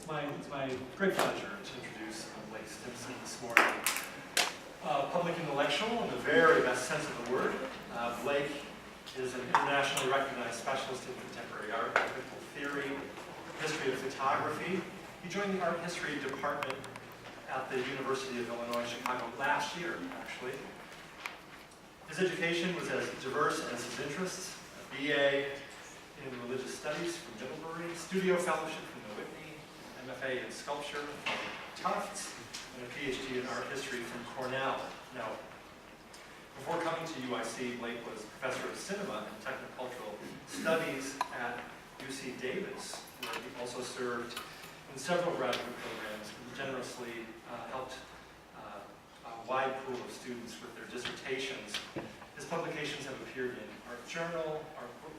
It's my great pleasure to introduce Blake Stimson this morning. Public intellectual in the very best sense of the word. Blake is an internationally recognized specialist in contemporary art, critical theory, history of photography. He joined the art history department at the University of Illinois, Chicago last year, actually. His education was as diverse as his interests: a BA in religious studies from Middlebury, studio fellowship from the Whitney, MFA in sculpture from Tufts, and a PhD in art history from Cornell. Now, before coming to UIC, Blake was professor of cinema and technocultural studies at UC Davis, where he also served in several graduate programs and generously helped a wide pool of students with their dissertations. His publications have appeared in Art Journal,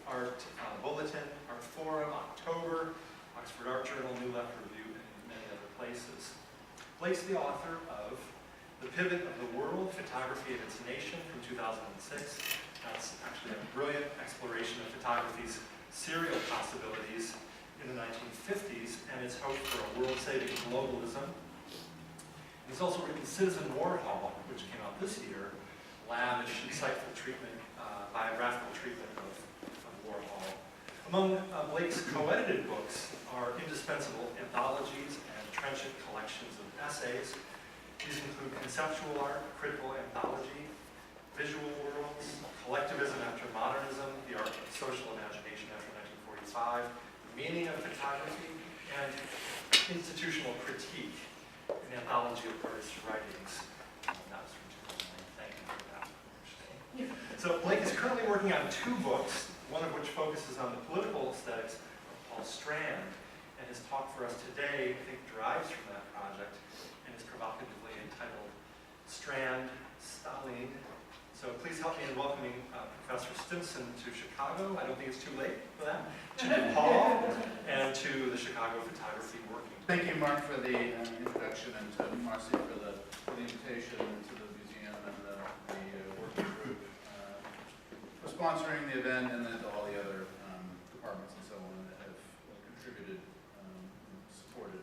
Art Bulletin, Art Forum, October, Oxford Art Journal, New Left Review, and many other places. Blake's the author of The Pivot of the World, Photography of Its Nation from 2006. That's actually a brilliant exploration of photography's serial possibilities in the 1950s and its hope for a world-saving globalism. And he's also written Citizen Warhol, which came out this year, lavish, insightful treatment, biographical treatment of Warhol. Among Blake's co-edited books are indispensable anthologies and trenchant collections of essays. These include Conceptual Art, Critical Anthology, Visual Worlds, Collectivism After Modernism, The Art of Social Imagination After 1945, The Meaning of Photography, and Institutional Critique, an anthology of artists' writings. That was from 2009. Thank you for that. So Blake is currently working on two books, one of which focuses on the political aesthetics of Paul Strand, and his talk for us today, I think, derives from that project and is provocatively entitled Strand, Stalin. So please help me in welcoming Professor Stimson to Chicago. I don't think it's too late for that. To Paul and to the Chicago Photography Working. Thank you, Mark, for the introduction, and to Marcy for the invitation, and to the museum and the working group for sponsoring the event, and then to all the other departments and so on that have contributed and supported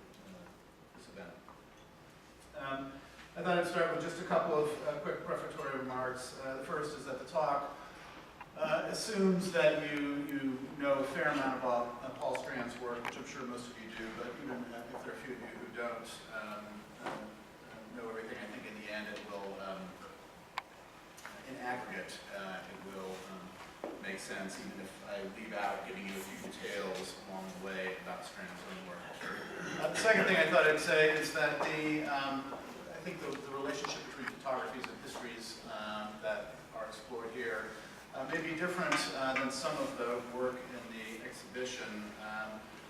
this event. I thought I'd start with just a couple of quick prefatory remarks. The first is that the talk assumes that you know a fair amount about Paul Strand's work, which I'm sure most of you do, but even if there are a few of you who don't know everything, I think in the end it will, in aggregate, it will make sense, even if I leave out giving you a few details along the way about Strand's own work. The second thing I thought I'd say is that I think the relationship between photographies and histories that are explored here may be different than some of the work in the exhibition,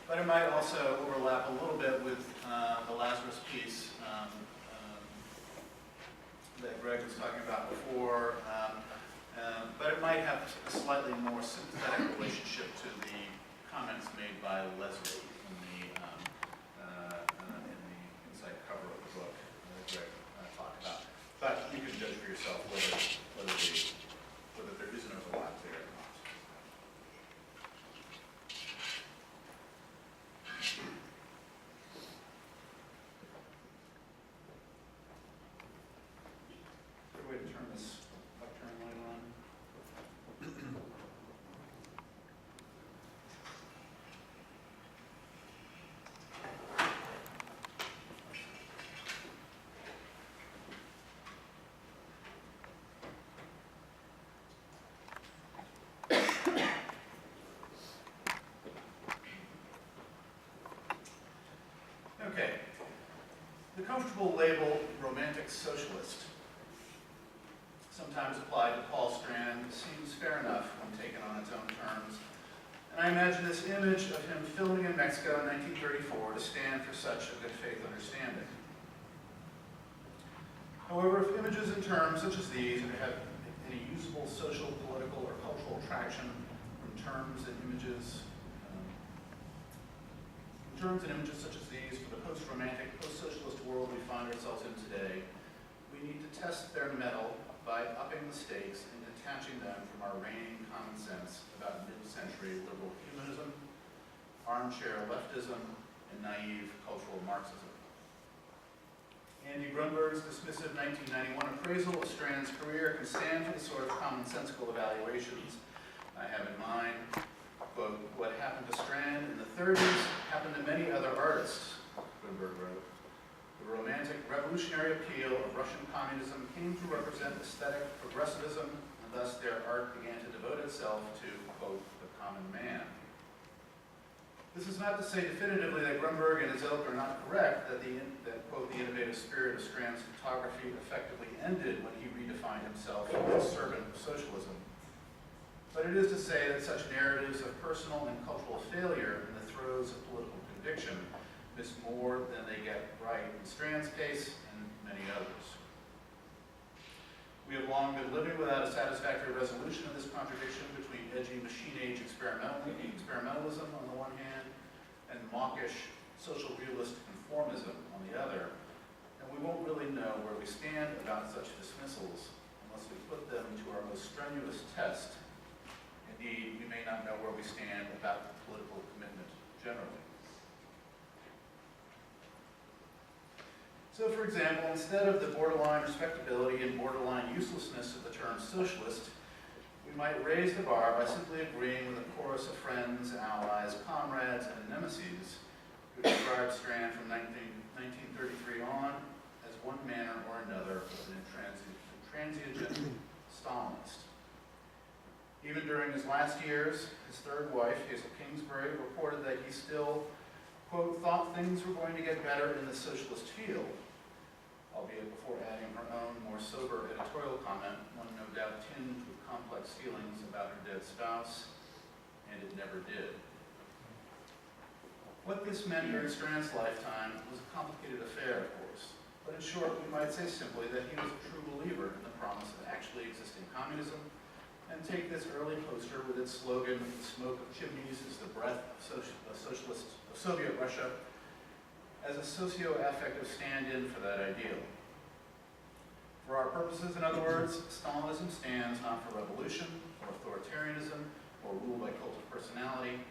but it might also overlap a little bit with the Lazarus piece that Greg was talking about before, but it might have a slightly more sympathetic relationship to the comments made by Leslie in the inside cover of the book that Greg talked about. But you can judge for yourself whether there is an overlap there or not. Good way to turn this lectern light on. Okay. The comfortable label romantic socialist, sometimes applied to Paul Strand, seems fair enough when taken on its own terms. And I imagine this image of him filming in Mexico in 1934 to stand for such a good faith understanding. However, if images and terms such as these have any usable social, political, or cultural traction from terms and images such as these for the post-romantic, post-socialist world we find ourselves in today, we need to test their mettle by upping the stakes and detaching them from our reigning common sense about mid-century liberal humanism, armchair leftism, and naive cultural Marxism. Andy Grunberg's dismissive 1991 appraisal of Strand's career can stand for the sort of commonsensical evaluations I have in mind. Quote, "What happened to Strand in the 30s happened to many other artists," Grunberg wrote. "The romantic revolutionary appeal of Russian communism came to represent aesthetic progressivism, and thus their art began to devote itself to, quote, the common man." This is not to say definitively that Grunberg and his ilk are not correct, that, quote, "the innovative spirit of Strand's photography effectively ended when he redefined himself as a servant of socialism." But it is to say that such narratives of personal and cultural failure in the throes of political conviction miss more than they get right in Strand's case and many others. We have long been living without a satisfactory resolution of this contradiction between edgy machine-age experimentalism on the one hand and mawkish social realist conformism on the other, and we won't really know where we stand about such dismissals unless we put them to our most strenuous test. Indeed, we may not know where we stand about political commitment generally. So, for example, instead of the borderline respectability and borderline uselessness of the term socialist, we might raise the bar by simply agreeing with a chorus of friends, allies, comrades, and nemeses who described Strand from 1933 on as one manner or another of an intransigent Stalinist. Even during his last years, his third wife, Hazel Kingsbury, reported that he still, quote, "thought things were going to get better in the socialist field," albeit before adding her own more sober editorial comment, one no doubt tinged with complex feelings about her dead spouse, "and it never did." What this meant during Strand's lifetime was a complicated affair, of course, but in short, we might say simply that he was a true believer in the promise of actually existing communism, and take this early poster with its slogan, "The smoke of chimneys is the breath of Soviet Russia," as a socio-affective stand-in for that ideal. For our purposes, in other words, Stalinism stands not for revolution or authoritarianism or rule by cult of personality,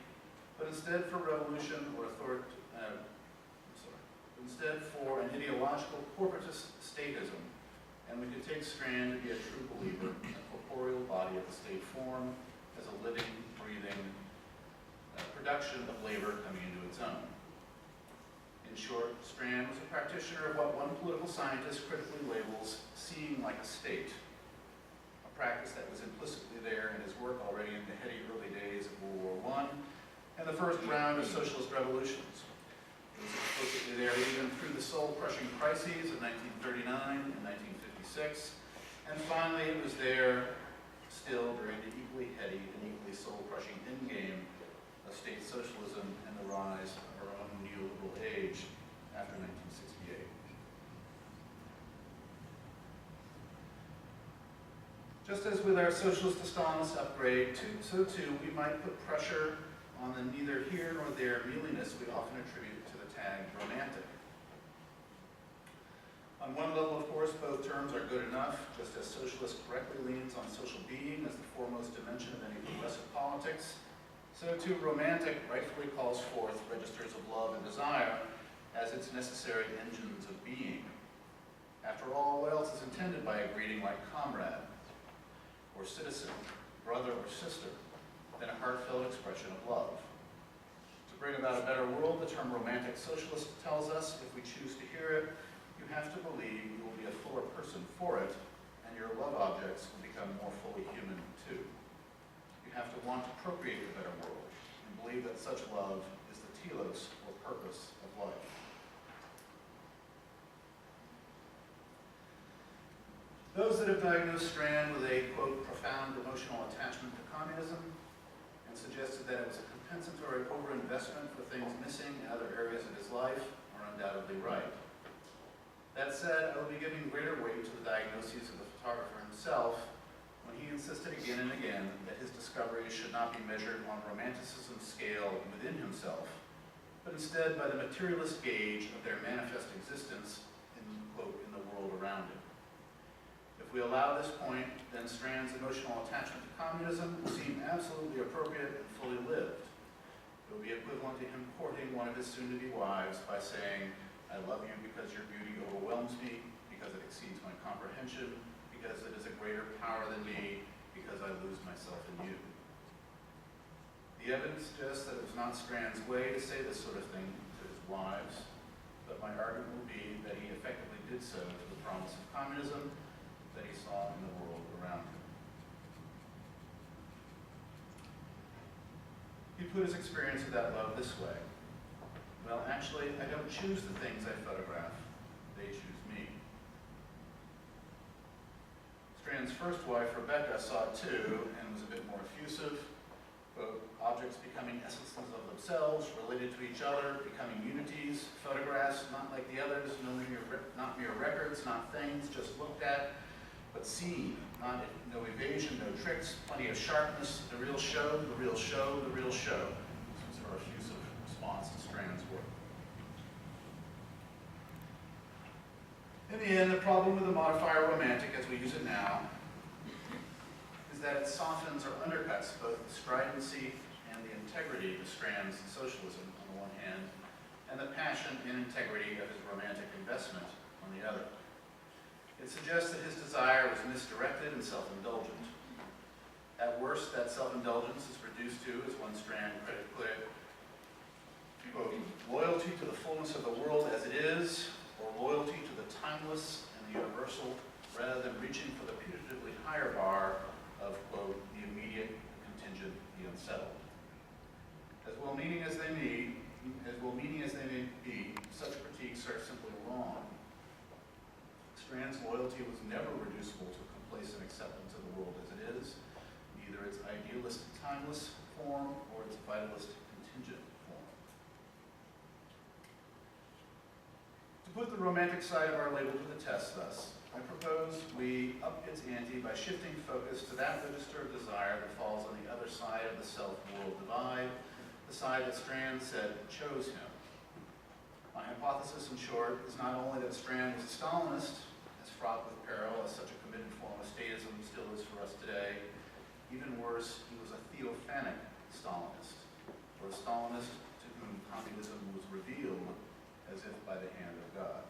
but instead for revolution or instead for an ideological corporatist statism. And we could take Strand to be a true believer in the corporeal body of the state form as a living, breathing production of labor coming into its own. In short, Strand was a practitioner of what one political scientist critically labels seeing like a state, a practice that was implicitly there in his work already in the heady early days of World War I and the first round of socialist revolutions. It was explicitly there even through the soul-crushing crises of 1939 and 1956, and finally it was there still during the equally heady and equally soul-crushing endgame of state socialism and the rise of our own neoliberal age after 1968. Just as with our socialist to Stalinist upgrade, so too we might put pressure on the neither here nor there mealiness we often attribute to the tag romantic. On one level, of course, both terms are good enough, just as socialist correctly leans on social being as the foremost dimension of any progressive politics, so too romantic rightfully calls forth registers of love and desire as its necessary engines of being. After all, what else is intended by a greeting like comrade, or citizen, brother or sister, than a heartfelt expression of love? To bring about a better world, the term romantic socialist tells us, if we choose to hear it, you have to believe you will be a fuller person for it, and your love objects will become more fully human too. You have to want to procreate a better world, and believe that such love is the telos, or purpose, of life. Those that have diagnosed Strand with a, quote, profound emotional attachment to communism, and suggested that it was a compensatory overinvestment for things missing in other areas of his life, are undoubtedly right. That said, I will be giving greater weight to the diagnoses of the photographer himself when he insisted again and again that his discoveries should not be measured on romanticism's scale within himself, but instead by the materialist gauge of their manifest existence in, quote, in the world around him. If we allow this point, then Strand's emotional attachment to communism will seem absolutely appropriate and fully lived. It would be equivalent to him courting one of his soon-to-be wives by saying, "I love you because your beauty overwhelms me, because it exceeds my comprehension, because it is a greater power than me, because I lose myself in you." The evidence suggests that it was not Strand's way to say this sort of thing to his wives, but my argument will be that he effectively did so to the promise of communism that he saw in the world around him. He put his experience of that love this way: "Well, actually, I don't choose the things I photograph. They choose me." Strand's first wife, Rebecca, saw it too and was a bit more effusive. Quote, "Objects becoming essences of themselves, related to each other, becoming unities, photographs, not like the others, not mere records, not things just looked at, but seen, no evasion, no tricks, plenty of sharpness, the real show, the real show, the real show." This was her effusive response to Strand's work. In the end, the problem with the modifier romantic as we use it now is that it softens or undercuts both the stridency and the integrity of Strand's socialism on the one hand, and the passion and integrity of his romantic investment on the other. It suggests that his desire was misdirected and self-indulgent. At worst, that self-indulgence is reduced to, as one Strand critic put it, quote, "loyalty to the fullness of the world as it is, or loyalty to the timeless and the universal, rather than reaching for the putatively higher bar of, quote, the immediate, the contingent, the unsettled." As well-meaning as they may be, such critiques are simply wrong. Strand's loyalty was never reducible to complacent acceptance of the world as it is, neither its idealist timeless form or its vitalist contingent form. To put the romantic side of our label to the test thus, I propose we up its ante by shifting focus to that register of desire that falls on the other side of the self-world divide, the side that Strand said chose him. My hypothesis, in short, is not only that Strand was a Stalinist, as fraught with peril as such a committed form of statism still is for us today. Even worse, he was a theophanic Stalinist, or a Stalinist to whom communism was revealed as if by the hand of God.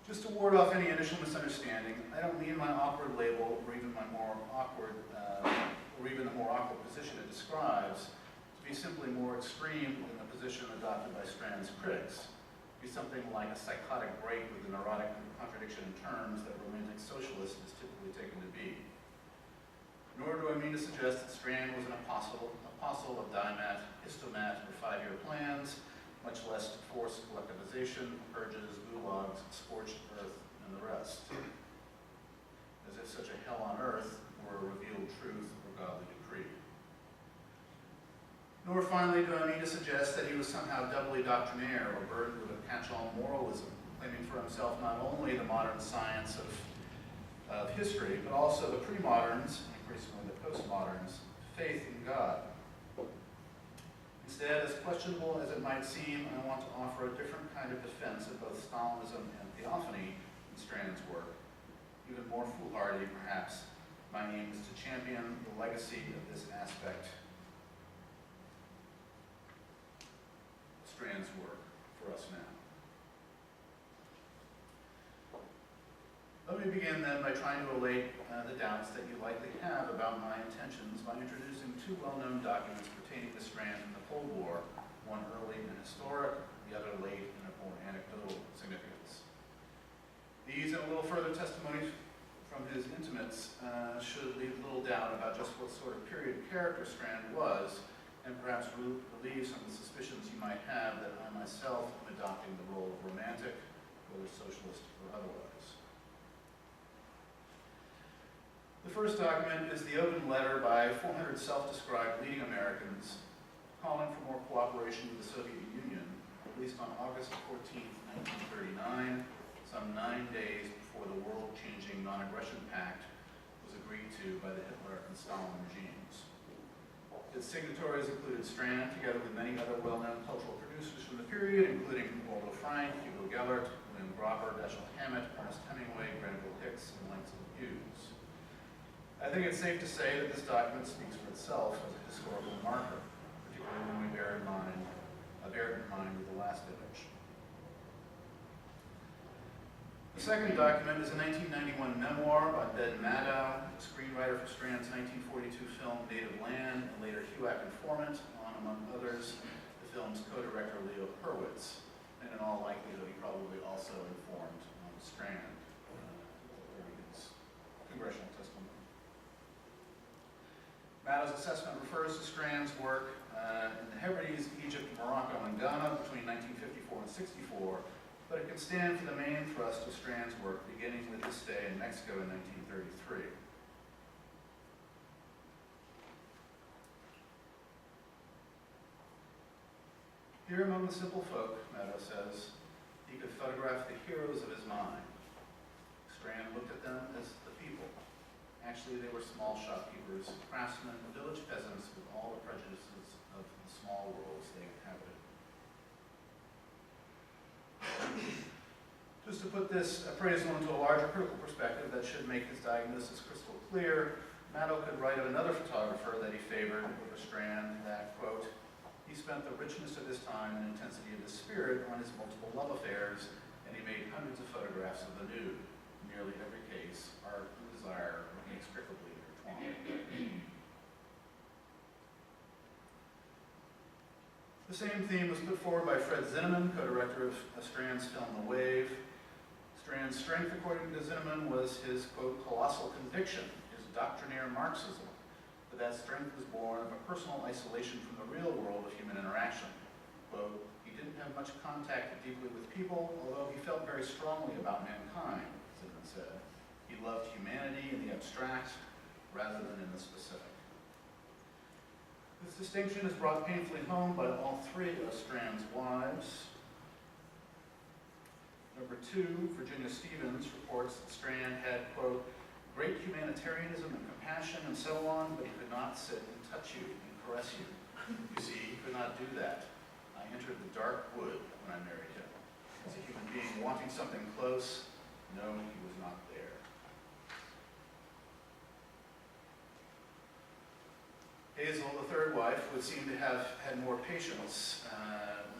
Just to ward off any initial misunderstanding, I don't mean my awkward label or even the more awkward position it describes to be simply more extreme than the position adopted by Strand's critics, to be something like a psychotic break with the neurotic contradiction in terms that romantic socialist is typically taken to be. Nor do I mean to suggest that Strand was an apostle of dimat, histomat, or 5-year plans, much less forced collectivization, purges, gulags, scorched earth, and the rest. As if such a hell on earth were a revealed truth or godly decree. Nor finally do I mean to suggest that he was somehow doubly doctrinaire or burdened with a catch-all moralism, claiming for himself not only the modern science of history, but also the pre-moderns, and increasingly the postmoderns, faith in God. Instead, as questionable as it might seem, I want to offer a different kind of defense of both Stalinism and theophany in Strand's work. Even more foolhardy, perhaps, my aim is to champion the legacy of this aspect of Strand's work for us now. Let me begin then by trying to allay the doubts that you likely have about my intentions by introducing two well-known documents pertaining to Strand from the Cold War, one early and historic, the other late and of more anecdotal significance. These and a little further testimony from his intimates should leave little doubt about just what sort of period character Strand was, and perhaps relieve some of the suspicions you might have that I myself am adopting the role of romantic, whether socialist or otherwise. The first document is the open letter by 400 self-described leading Americans calling for more cooperation with the Soviet Union, released on August 14, 1939, some 9 days before the world-changing non-aggression pact was agreed to by the Hitler and Stalin regimes. Its signatories included Strand, together with many other well-known cultural producers from the period, including Waldo Frank, Hugo Gellert, William Gropper, Dashiell Hammett, Ernest Hemingway, Grenville Hicks, and Langston Hughes. I think it's safe to say that this document speaks for itself as a historical marker, particularly when we bear it in mind with the last image. The second document is a 1991 memoir by Ben Maddow, the screenwriter for Strand's 1942 film Native Land, and later HUAC informant on, among others, the film's co-director Leo Hurwitz. And in all likelihood, he probably also informed on Strand during his congressional testimony. Maddow's assessment refers to Strand's work in the Hebrides, Egypt, Morocco, and Ghana between 1954 and 64, but it can stand for the main thrust of Strand's work beginning with his stay in Mexico in 1933. Here among the simple folk, Maddow says, he could photograph the heroes of his mind. Strand looked at them as the people. Actually, they were small shopkeepers, craftsmen, village peasants with all the prejudices of the small worlds they inhabited. Just to put this appraisal into a larger critical perspective that should make his diagnosis crystal clear, Maddow could write of another photographer that he favored over Strand that, quote, he spent the richness of his time and intensity of his spirit on his multiple love affairs, and he made hundreds of photographs of the nude. In nearly every case, art and desire were inextricably intertwined. The same theme was put forward by Fred Zinnemann, co-director of Strand's film The Wave. Strand's strength, according to Zinnemann, was his, quote, colossal conviction, his doctrinaire Marxism, but that strength was born of a personal isolation from the real world of human interaction. Quote, he didn't have much contact deeply with people, although he felt very strongly about mankind, Zinnemann said. He loved humanity in the abstract rather than in the specific. This distinction is brought painfully home by all three of Strand's wives. Number 2, Virginia Stevens, reports that Strand had, quote, great humanitarianism and compassion and so on, but he could not sit and touch you and caress you. You see, he could not do that. I entered the dark wood when I married him. As a human being wanting something close, no, he was not there. Hazel, the third wife, would seem to have had more patience,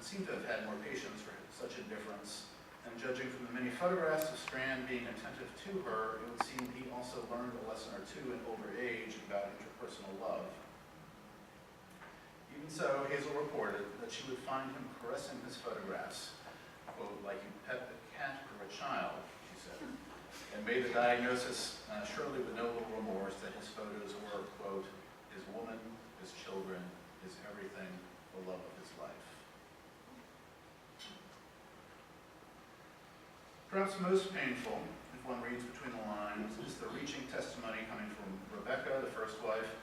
for such indifference. And judging from the many photographs of Strand being attentive to her, it would seem he also learned a lesson or two in older age about interpersonal love. Even so, Hazel reported that she would find him caressing his photographs, quote, like you pet a cat or a child, she said, and made the diagnosis, surely with no little remorse, that his photos were, quote, his woman, his children, his everything, the love of his life. Perhaps most painful, if one reads between the lines, is the reaching testimony coming from Rebecca, the first wife,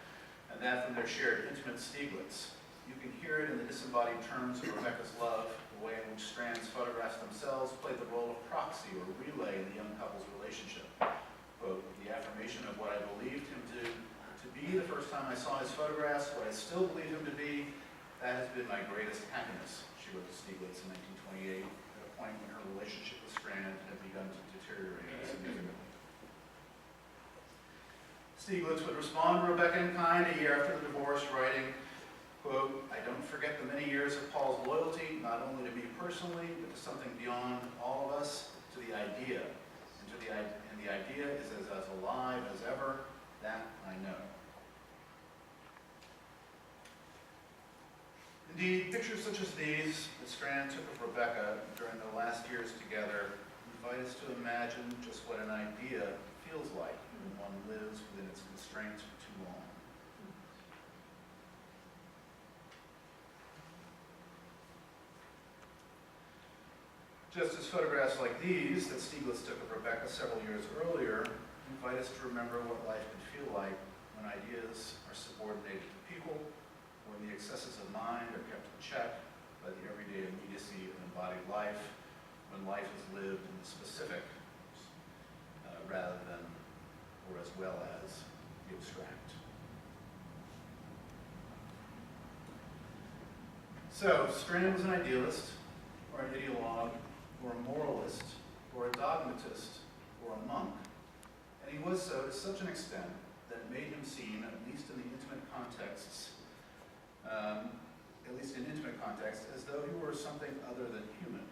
and that from their shared intimate Stieglitz. You can hear it in the disembodied terms of Rebecca's love, the way in which Strand's photographs themselves played the role of proxy or relay in the young couple's relationship. Quote, the affirmation of what I believed him to be the first time I saw his photographs, what I still believe him to be, that has been my greatest happiness, she wrote to Stieglitz in 1928, at a point when her relationship with Strand had begun to deteriorate significantly. Stieglitz would respond to Rebecca in kind a year after the divorce, writing, quote, I don't forget the many years of Paul's loyalty, not only to me personally, but to something beyond all of us, to the idea. And the idea is as alive as ever, that I know. Indeed, pictures such as these that Strand took of Rebecca during their last years together invite us to imagine just what an idea feels like when one lives within its constraints for too long. Just as photographs like these that Stieglitz took of Rebecca several years earlier invite us to remember what life could feel like when ideas are subordinated to people, when the excesses of mind are kept in check by the everyday immediacy of embodied life, when life is lived in the specific rather than, or as well as, the abstract. So, Strand was an idealist, or an ideologue, or a moralist, or a dogmatist, or a monk. And he was so to such an extent that that made him seem, at least in intimate contexts, as though he were something other than human.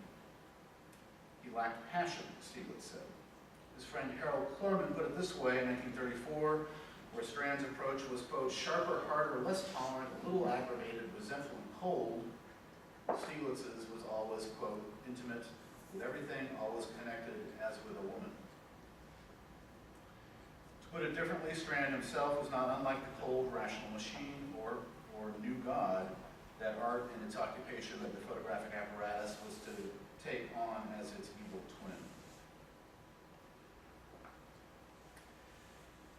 He lacked passion, Stieglitz said. His friend Harold Clurman put it this way in 1934, where Strand's approach was, quote, sharper, harder, less tolerant, a little aggravated, resentful, and cold. Stieglitz's was always, quote, intimate, with everything always connected as with a woman. To put it differently, Strand himself was not unlike the cold, rational machine or new god that art in its occupation of the photographic apparatus was to take on as its evil twin.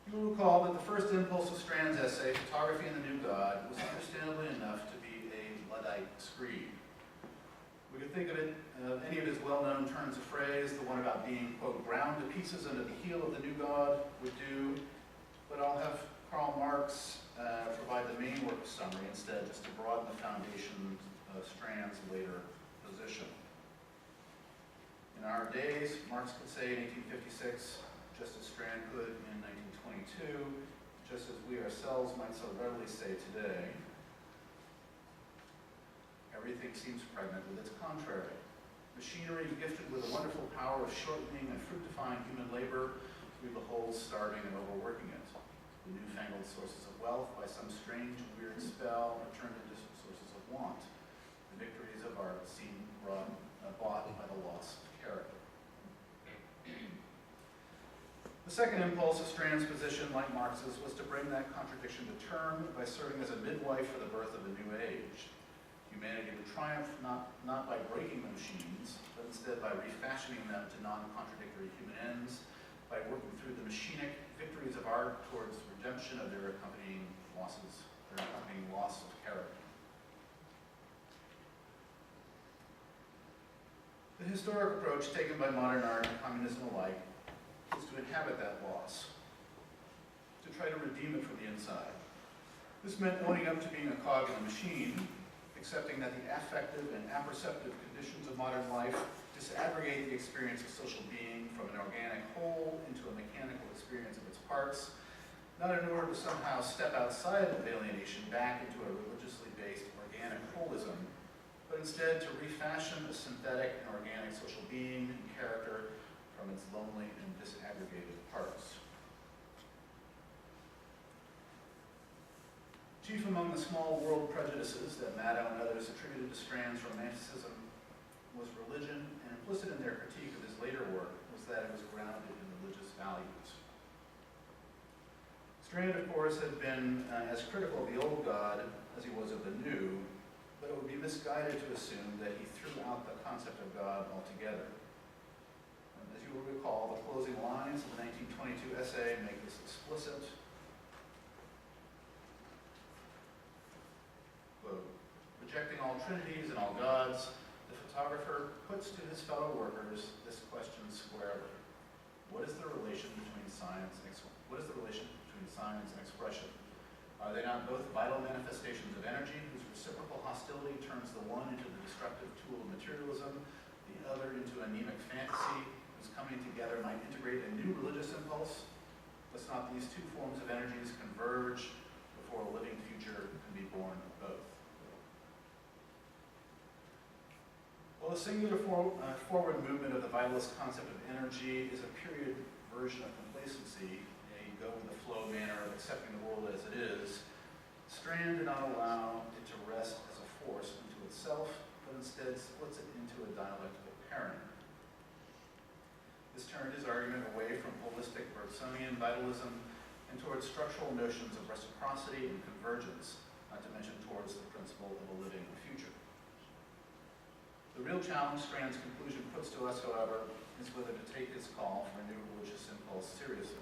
You will recall that the first impulse of Strand's essay, Photography and the New God, was understandably enough to be a Luddite screed. We could think of it, any of his well-known turns of phrase, the one about being, quote, ground to pieces under the heel of the new God would do, but I'll have Karl Marx provide the main work summary instead, just to broaden the foundation of Strand's later position. In our days, Marx could say in 1856, just as Strand could in 1922, just as we ourselves might so readily say today, everything seems pregnant with its contrary. Machinery gifted with a wonderful power of shortening and fructifying human labor, we behold starving and overworking it. The newfangled sources of wealth, by some strange, weird spell, are turned into sources of want. The victories of art seem bought by the loss of character. The second impulse of Strand's position, like Marx's, was to bring that contradiction to term by serving as a midwife for the birth of a new age. Humanity would triumph not by breaking the machines, but instead by refashioning them to non-contradictory human ends, by working through the machinic victories of art towards redemption of their accompanying loss of character. The historic approach taken by modern art and communism alike is to inhabit that loss, to try to redeem it from the inside. This meant owning up to being a cog in a machine, accepting that the affective and apperceptive conditions of modern life disaggregate the experience of social being from an organic whole into a mechanical experience of its parts, not in order to somehow step outside of alienation back into a religiously based organic holism, but instead to refashion a synthetic and organic social being and character from its lonely and disaggregated parts. Chief among the small world prejudices that Maddow and others attributed to Strand's romanticism was religion, and implicit in their critique of his later work was that it was grounded in religious values. Strand, of course, had been as critical of the old God as he was of the new, but it would be misguided to assume that he threw out the concept of God altogether. As you will recall, the closing lines of the 1922 essay make this explicit. Quote, rejecting all trinities and all gods, the photographer puts to his fellow workers this question squarely. What is the relation between science and expression? Are they not both vital manifestations of energy, whose reciprocal hostility turns the one into the destructive tool of materialism, the other into anemic fantasy, whose coming together might integrate a new religious impulse? Must not these two forms of energies converge before a living future can be born of both? While the singular forward movement of the vitalist concept of energy is a period version of complacency, a go-with-the-flow manner of accepting the world as it is, Strand did not allow it to rest as a force unto itself, but instead splits it into a dialectical pairing. This turned his argument away from holistic Bergsonian vitalism and towards structural notions of reciprocity and convergence, not to mention towards the principle of a living future. The real challenge Strand's conclusion puts to us, however, is whether to take his call for a new religious impulse seriously.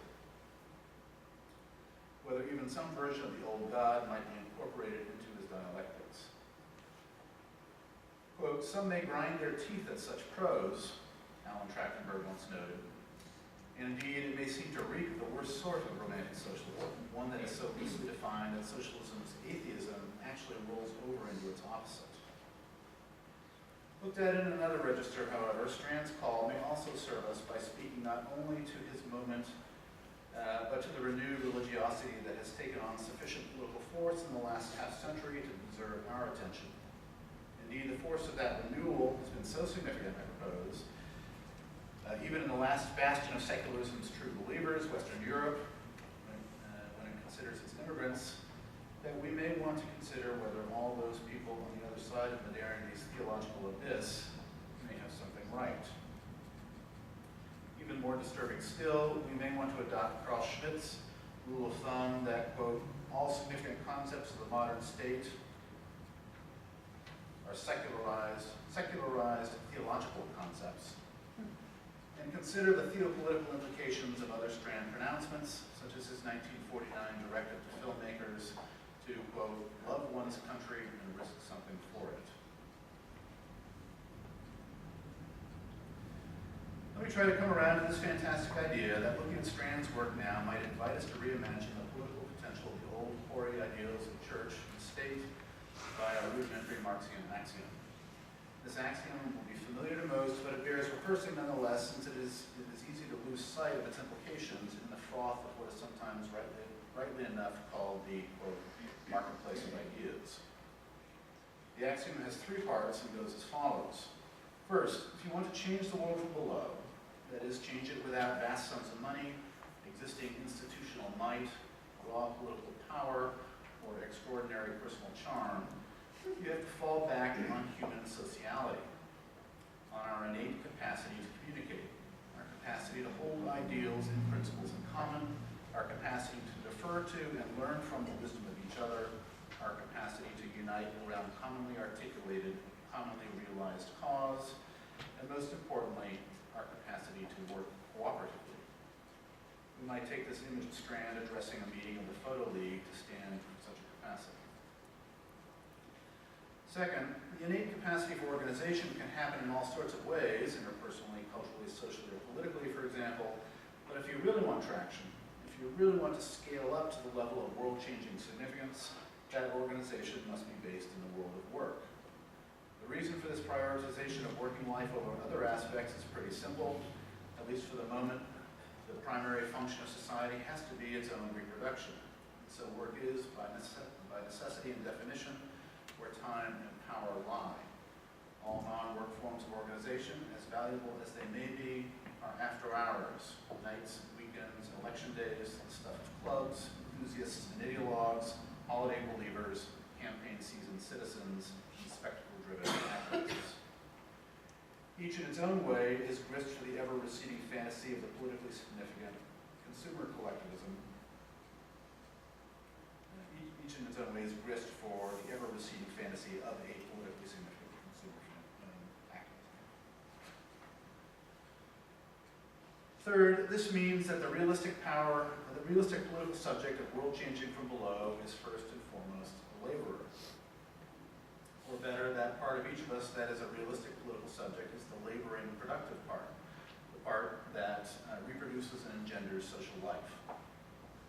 Whether even some version of the old God might be incorporated into his dialectics. Quote, some may grind their teeth at such prose, Alan Trachtenberg once noted, and indeed it may seem to reek of the worst sort of romantic socialism, one that is so loosely defined that socialism's atheism actually rolls over into its opposite. Looked at in another register, however, Strand's call may also serve us by speaking not only to his moment but to the renewed religiosity that has taken on sufficient political force in the last half-century to deserve our attention. Indeed, the force of that renewal has been so significant, I propose, even in the last bastion of secularism's true believers, Western Europe, when it considers its immigrants, that we may want to consider whether all those people on the other side of modernity's theological abyss may have something right. Even more disturbing still, we may want to adopt Carl Schmitt's rule of thumb that, quote, all significant concepts of the modern state are secularized theological concepts, and consider the theopolitical implications of other Strand pronouncements, such as his 1949 directive to filmmakers to, quote, love one's country and risk something for it. Let me try to come around to this fantastic idea that looking at Strand's work now might invite us to reimagine the political potential of the old hoary ideals of church and state by a rudimentary Marxian axiom. This axiom will be familiar to most, but it bears rehearsing nonetheless, since it is easy to lose sight of its implications in the froth of what is sometimes rightly enough called the, quote, marketplace of ideas. The axiom has three parts and goes as follows. First, if you want to change the world from below, that is, change it without vast sums of money, existing institutional might, raw political power, or extraordinary personal charm, you have to fall back on human sociality, on our innate capacity to communicate, our capacity to hold ideals and principles in common, our capacity to defer to and learn from the wisdom of each other, our capacity to unite around commonly articulated, commonly realized cause, and most importantly, our capacity to work cooperatively. We might take this image of Strand addressing a meeting of the Photo League to stand for such a capacity. Second, the innate capacity for organization can happen in all sorts of ways, interpersonally, culturally, socially, or politically, for example, but if you really want traction, if you really want to scale up to the level of world-changing significance, that organization must be based in the world of work. The reason for this prioritization of working life over other aspects is pretty simple. At least for the moment, the primary function of society has to be its own reproduction. So work is, by necessity and definition, where time and power lie. All non-work forms of organization, as valuable as they may be, are after hours, nights, weekends, election days, the stuff of clubs, enthusiasts and ideologues, holiday believers, campaign season citizens, and spectacle-driven activists. Each in its own way is grist for the ever-receding fantasy of the politically significant consumer collectivism. Each in its own way is grist for the ever-receding fantasy of a politically significant consumer activism. Third, this means that the realistic political subject of world changing from below is first and foremost the laborer. Or better, that part of each of us that is a realistic political subject is the laboring productive part, the part that reproduces and engenders social life.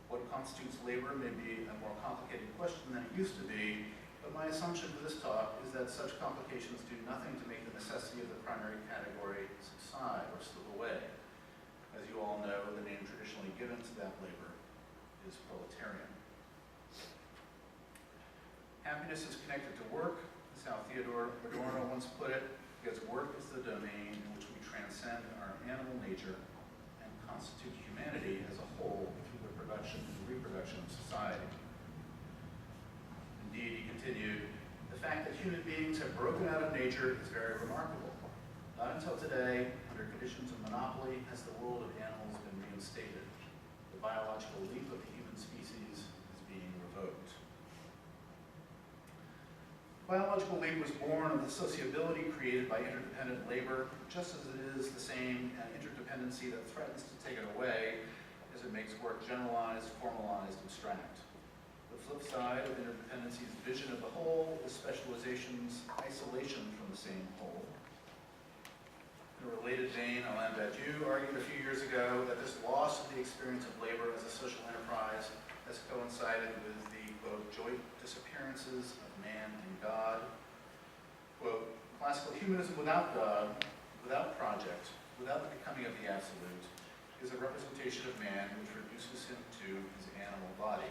What constitutes labor may be a more complicated question than it used to be, but my assumption for this talk is that such complications do nothing to make the necessity of the primary category subside or slip away. As you all know, the name traditionally given to that labor is proletarian. Happiness is connected to work, as how Theodore Adorno once put it, because work is the domain in which we transcend our animal nature and constitute humanity as a whole through the production and reproduction of society. Indeed, he continued, the fact that human beings have broken out of nature is very remarkable. Not until today, under conditions of monopoly, has the world of animals been reinstated. The biological leap of the human species is being revoked. The biological leap was born of the sociability created by interdependent labor, just as it is the same interdependency that threatens to take it away as it makes work generalized, formalized, abstract. The flip side of interdependency's vision of the whole is specialization's isolation from the same whole. In a related vein, Alain Badiou argued a few years ago that this loss of the experience of labor as a social enterprise has coincided with the, quote, joint disappearances of man and God. Quote, classical humanism without God, without project, without the becoming of the absolute, is a representation of man which reduces to his animal body.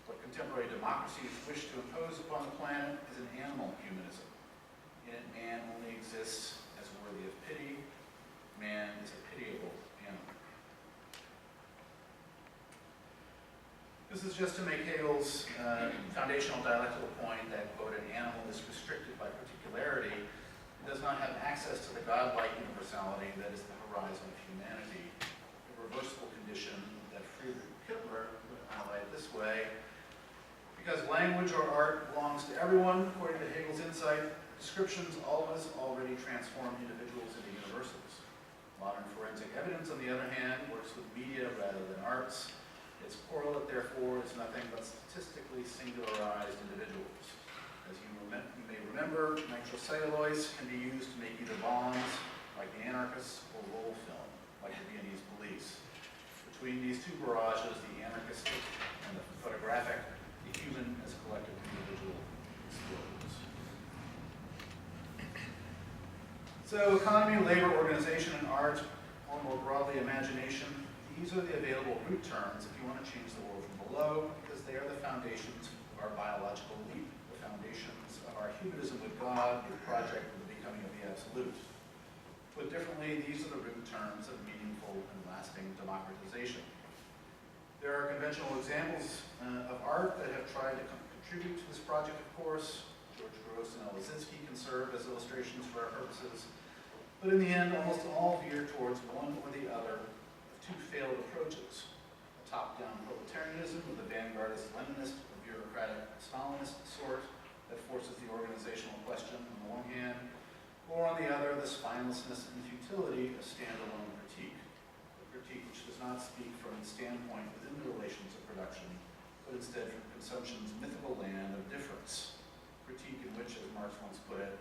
What contemporary democracies wish to impose upon the planet is an animal humanism. In it, man only exists as worthy of pity. Man is a pitiable animal. This is just to make Hegel's foundational dialectical point that, quote, an animal is restricted by particularity and does not have access to the godlike universality that is the horizon of humanity, a reversible condition that Friedrich Hitler would highlight this way. Because language or art belongs to everyone, according to Hegel's insight, descriptions always already transform individuals into universals. Modern forensic evidence, on the other hand, works with media rather than arts. Its correlate, therefore, is nothing but statistically singularized individuals. As you may remember, nitrocellulose can be used to make either bombs, like the anarchists, or roll film, like the Viennese police. Between these two barrages, the anarchistic and the photographic, the human as collective individual explodes. So economy, labor, organization, and art, or more broadly, imagination, these are the available root terms if you want to change the world from below, because they are the foundations of our biological leap, the foundations of our humanism with God, the project of the becoming of the absolute. Put differently, these are the root terms of meaningful and lasting democratization. There are conventional examples of art that have tried to contribute to this project, of course. George Gross and Lisinski can serve as illustrations for our purposes. But in the end, almost all veer towards one or the other of two failed approaches. A top-down proletarianism with a vanguardist Leninist or bureaucratic Stalinist sort that forces the organizational question on the one hand, or on the other, the spinelessness and futility of standalone critique. A critique which does not speak from its standpoint within the relations of production, but instead from consumption's mythical land of difference. Critique in which, as Marx once put it,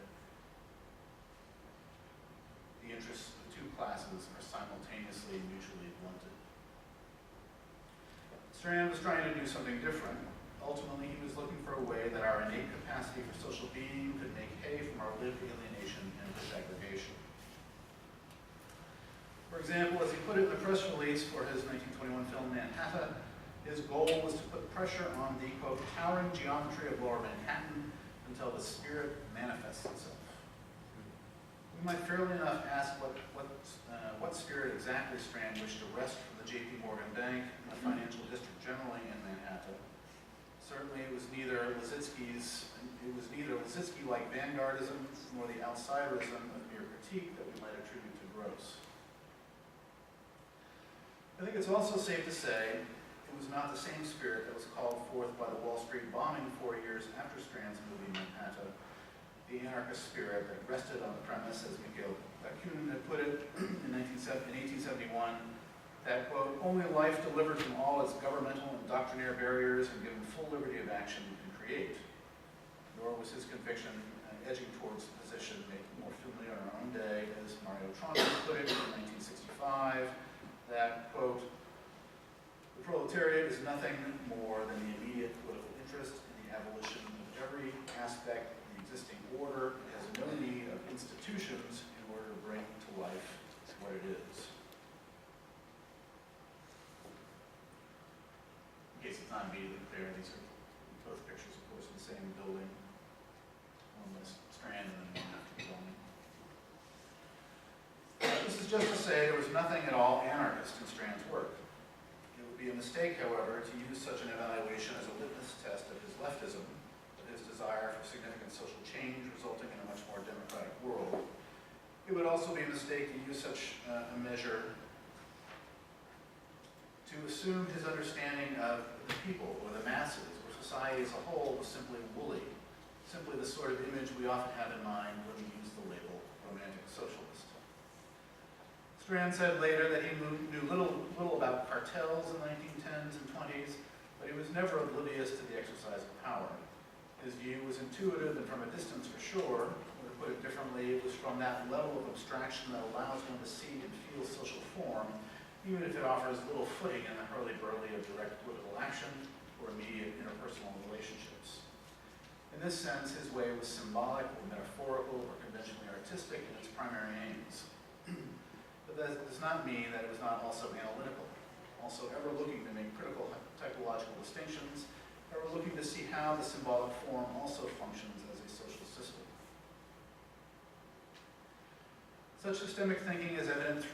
the interests of the two classes are simultaneously and mutually blunted. Strand was trying to do something different. Ultimately, he was looking for a way that our innate capacity for social being could make hay from our lived alienation and disaggregation. For example, as he put it in the press release for his 1921 film Manhattan, his goal was to put pressure on the, quote, towering geometry of lower Manhattan until the spirit manifests itself. We might fairly enough ask what spirit exactly Strand wished to wrest from the J.P. Morgan Bank and the financial district generally in Manhattan. Certainly it was neither Lisinski-like vanguardism nor the outsiderism of mere critique that we might attribute to Gross. I think it's also safe to say it was not the same spirit that was called forth by the Wall Street bombing 4 years after Strand's movie Manhattan. The anarchist spirit that rested on the premise, as Mikhail Bakunin had put it in 1871, that, quote, only life delivered from all its governmental and doctrinaire barriers and given full liberty of action can create. Nor was his conviction edging towards the position made more familiar in our own day, as Mario Tronti put it in 1965, that, quote, the proletariat is nothing more than the immediate political interest in the abolition of every aspect of the existing order. It has no need of institutions in order to bring to life what it is. In case it's not immediately clear, these are both pictures, of course, of the same building. One was Strand and then one after the building. This is just to say there was nothing at all anarchist in Strand's work. It would be a mistake, however, to use such an evaluation as a litmus test of his leftism, of his desire for significant social change resulting in a much more democratic world. It would also be a mistake to use such a measure to assume his understanding of the people or the masses or society as a whole was simply woolly, simply the sort of image we often have in mind when we use the label romantic socialist. Strand said later that he knew little about cartels in the 1910s and 20s, but he was never oblivious to the exercise of power. His view was intuitive and from a distance for sure. Or to put it differently, it was from that level of abstraction that allows one to see and feel social form, even if it offers little footing in the hurly-burly of direct political action or immediate interpersonal relationships. In this sense, his way was symbolic or metaphorical or conventionally artistic in its primary aims. But that does not mean that it was not also analytical, also ever looking to make critical distinctions, but we're looking to see how the symbolic form also functions as a social system. Such systemic thinking is evident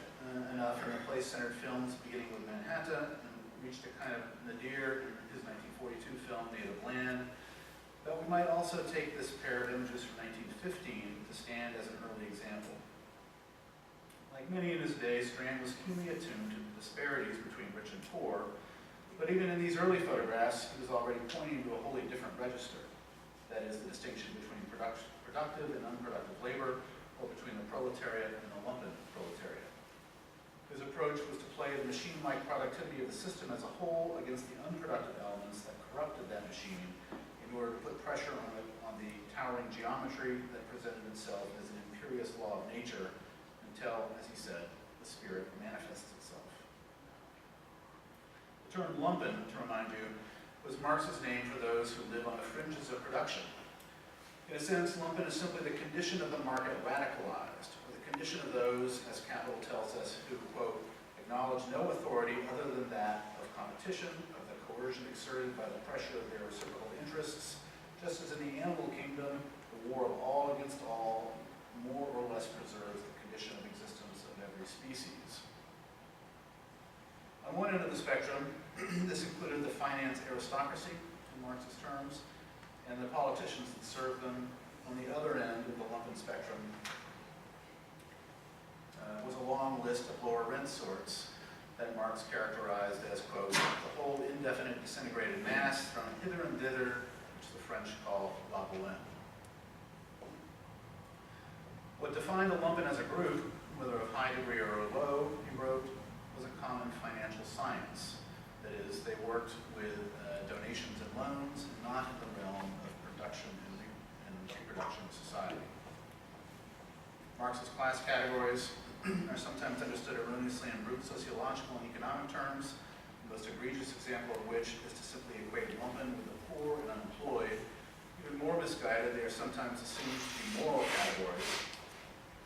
enough in the place-centered films beginning with Manhattan and reached a kind of nadir in his 1942 film, Native Land. But we might also take this pair of images from 1915 to stand as an early example. Like many in his day, Strand was keenly attuned to the disparities between rich and poor, but even in these early photographs, he was already pointing to a wholly different register. That is, the distinction between productive and unproductive labor, or between the proletariat and the lumpen proletariat. His approach was to play the machine-like productivity of the system as a whole against the unproductive elements that corrupted that machine in order to put pressure on the towering geometry that presented itself as an imperious law of nature until, as he said, the spirit manifests itself. The term lumpen, to remind you, was Marx's name for those who live on the fringes of production. In a sense, lumpen is simply the condition of the market radicalized, or the condition of those, as Capital tells us, who, quote, acknowledge no authority other than that of competition, of the coercion exerted by the pressure of their reciprocal interests, just as in the animal kingdom, the war of all against all more or less preserves the condition of existence of every species. On one end of the spectrum, this included the finance aristocracy, in Marx's terms, and the politicians that served them. On the other end of the lumpen spectrum was a long list of lower rent sorts that Marx characterized as, quote, the whole indefinite disintegrated mass thrown hither and thither, which the French call la bohème. What defined the lumpen as a group, whether of high degree or low, he wrote, was a common financial science. That is, they worked with donations and loans, not in the realm of production and reproduction of society. Marx's class categories are sometimes understood erroneously in brute sociological and economic terms, the most egregious example of which is to simply equate lumpen with the poor and unemployed. Even more misguided, they are sometimes assumed to be moral categories.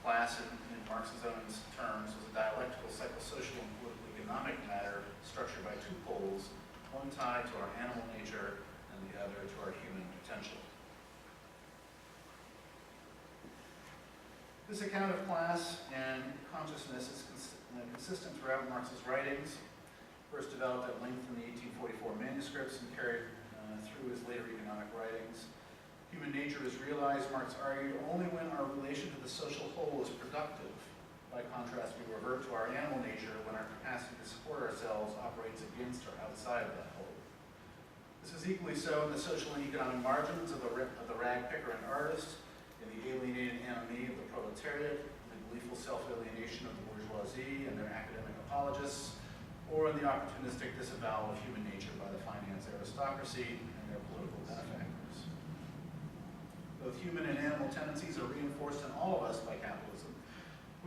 Class, in Marx's own terms, was a dialectical, psychosocial, and political economic matter structured by two poles, one tied to our animal nature and the other to our human potential. This account of class and consciousness is consistent throughout Marx's writings, first developed at length in the 1844 manuscripts and carried through his later economic writings. Human nature is realized, Marx argued, only when our relation to the social whole is productive. By contrast, we revert to our animal nature when our capacity to support ourselves operates against or outside of that whole. This is equally so in the social and economic margins of the rag picker and artist, in the alienated anomie of the proletariat, in the gleeful self-alienation of the bourgeoisie and their academic apologists, or in the opportunistic disavowal of human nature by the finance aristocracy and their political benefactors. Both human and animal tendencies are reinforced in all of us by capitalism,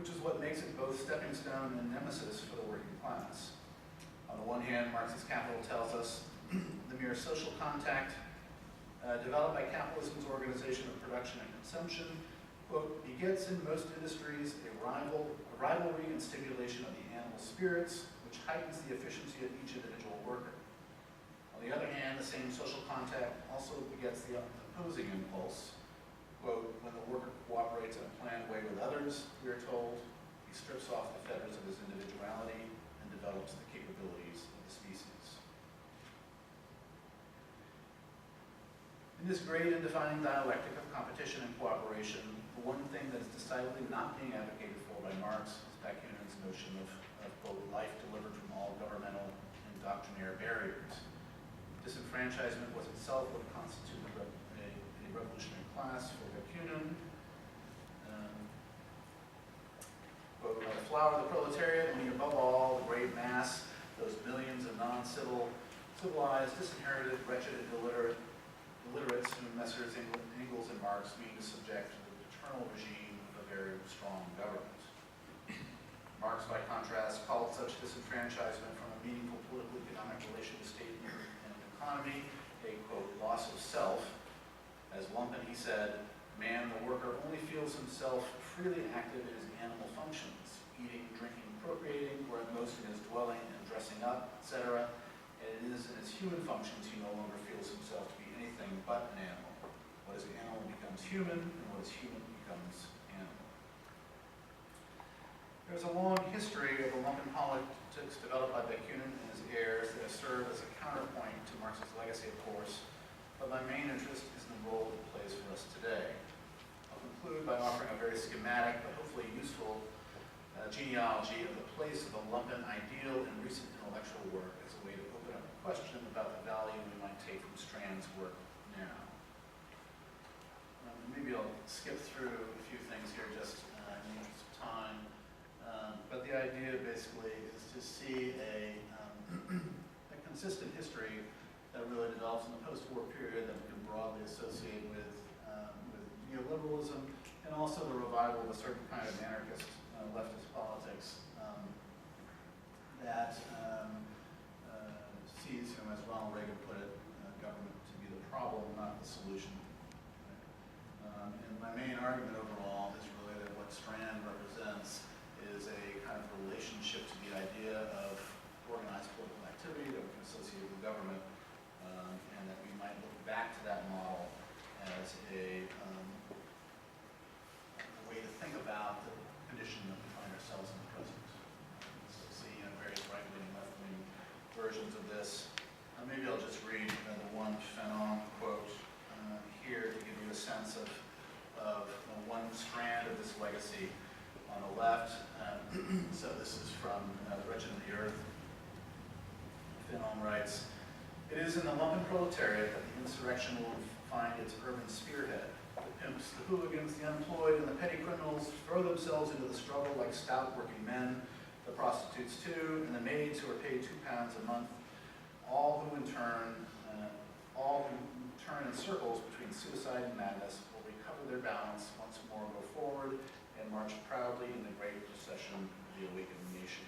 which is what makes it both stepping stone and nemesis for the working class. On the one hand, Marx's Capital tells us the mere social contact developed by capitalism's organization of production and consumption, quote, begets in most industries a rivalry and stimulation of the animal spirits, which heightens the efficiency of each individual worker. On the other hand, the same social contact also begets the opposing impulse. Quote, when the worker cooperates in a planned way with others, we are told, he strips off the fetters of his individuality and develops the capabilities of the species. In this great and defining dialectic of competition and cooperation, the one thing that is decidedly not being advocated for by Marx is Bakunин's notion of quote, life delivered from all governmental and doctrinaire barriers. Disenfranchisement was itself what constituted a revolutionary class for Bakunin. Quote, by the flower of the proletariat, meaning above all, the great mass, those millions of non-civilized, disinherited, wretched, and illiterates whom Messrs. Engels and Marx mean to subject to the paternal regime of a very strong government. Marx, by contrast, called such disenfranchisement from a meaningful political economic relation to state and economy a, quote, loss of self. As lumpen, he said, man, the worker, only feels himself freely active in his animal functions, eating, drinking, procreating, or at most in his dwelling and dressing up, etc. And it is in his human functions, he no longer feels himself to be anything but an animal. What is animal becomes human, and what is human becomes animal. There's a long history of the lumpen politics developed by Bakunin and his heirs that have served as a counterpoint to Marx's legacy, of course, but my main interest is in the role it plays for us today. I'll conclude by offering a very schematic, but hopefully useful, genealogy of the place of the lumpen ideal in recent intellectual work as a way to open up a question about the value we might take from Strand's work now. Maybe I'll skip through a few things here just in the interest of time. But the idea basically is to see a consistent history that really develops in the post-war period that we can broadly associate with neoliberalism, and also the revival of a certain kind of anarchist leftist politics that sees, as Ronald Reagan put it, government to be the problem, not the solution. And my main argument overall is really that what Strand represents is a kind of relationship to the idea of organized political activity that we can associate with government, and that we might look back to that model as a way to think about the condition that we find ourselves in the present. So see various right-wing and left-wing versions of this. Maybe I'll just read the one Fanon quote here to give you a sense of one strand of this legacy on the left. So this is from The Wretched of the Earth. Fanon writes, "It is in the lumpen proletariat that the insurrection will find its urban spearhead. The pimps, the hooligans, the unemployed, and the petty criminals throw themselves into the struggle like stout working men, the prostitutes too, and the maids who are paid £2 a month, all who turn in circles between suicide and madness will recover their balance, once more go forward, and march proudly in the great procession of the awakened nation."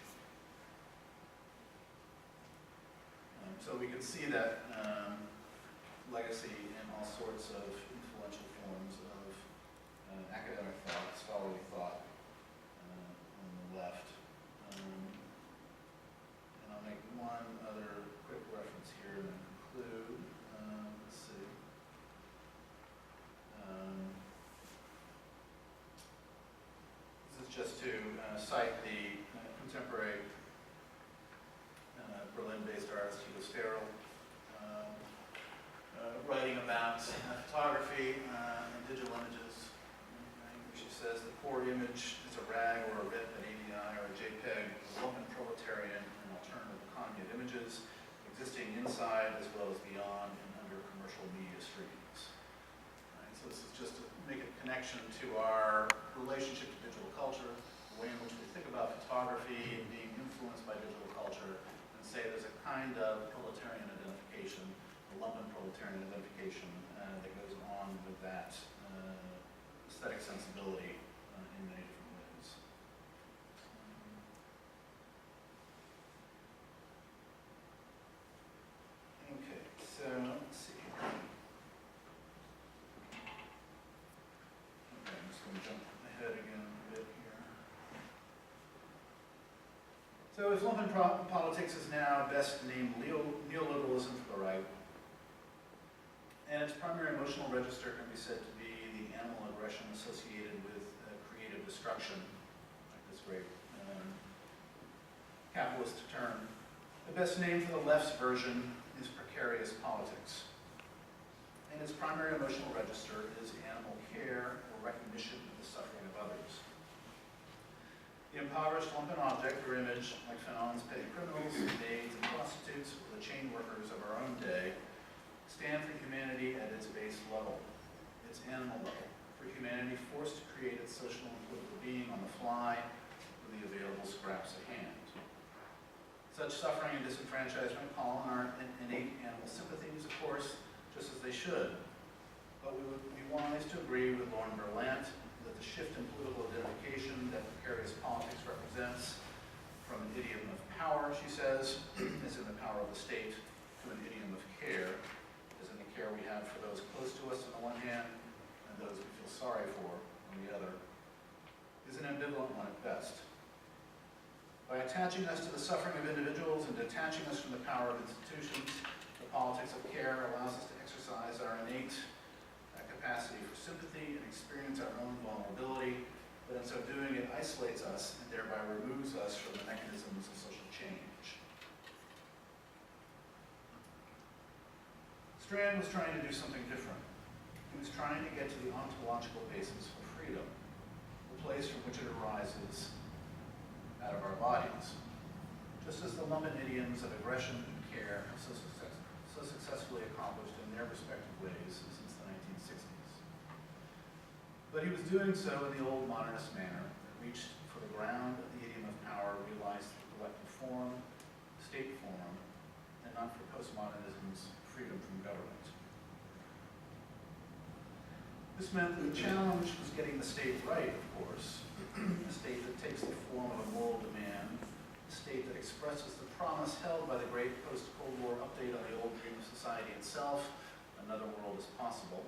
So we can see that legacy in all sorts of influential forms of academic thought, scholarly thought on the left. And I'll make one other quick reference here and then conclude. Let's see. This is just to cite the contemporary Berlin-based artist Hugo Sterl, writing about photography and digital images. She says, "The poor image is a rag or a rip, an ADI or a JPEG, a lumpen proletarian, an alternative economy of images, existing inside as well as beyond and under commercial media streams." Right, so this is just to make a connection to our relationship to digital culture, the way in which we think about photography and being influenced by digital culture, and say there's a kind of proletarian identification, the lumpen proletarian identification that goes on with that aesthetic sensibility in many different ways. Okay, so let's see. Okay, I'm just going to jump ahead again a bit here. So if lumpen politics is now best named neoliberalism for the right, and its primary emotional register can be said to be the animal aggression associated with creative destruction, like this great capitalist term. The best name for the left's version is precarious politics. And its primary emotional register is animal care or recognition of the suffering of others. The impoverished lumpen object or image, like Fanon's petty criminals, maids, and prostitutes, or the chain workers of our own day, stand for humanity at its base level, its animal level, for humanity forced to create its social and political being on the fly with the available scraps at hand. Such suffering and disenfranchisement call on our innate animal sympathies, of course, just as they should. But we would be wise to agree with Lauren Berlant that the shift in political identification that precarious politics represents from an idiom of power, she says, is in the power of the state, to an idiom of care, is in the care we have for those close to us on the one hand, and those we feel sorry for on the other, is an ambivalent one at best. By attaching us to the suffering of individuals and detaching us from the power of institutions, the politics of care allows us to exercise our innate capacity for sympathy and experience our own vulnerability, but in so doing it isolates us and thereby removes us from the mechanisms of social change. Strand was trying to do something different. He was trying to get to the ontological basis for freedom, the place from which it arises out of our bodies. Just as the lumped idioms of aggression and care have so successfully accomplished in their respective ways since the 1960s. But he was doing so in the old modernist manner that reached for the ground of the idiom of power realized through collective form, state form, and not for postmodernism's freedom from government. This meant that the challenge was getting the state right, of course, a state that takes the form of a moral demand, a state that expresses the promise held by the great post-Cold War update on the old dream of society itself, another world is possible,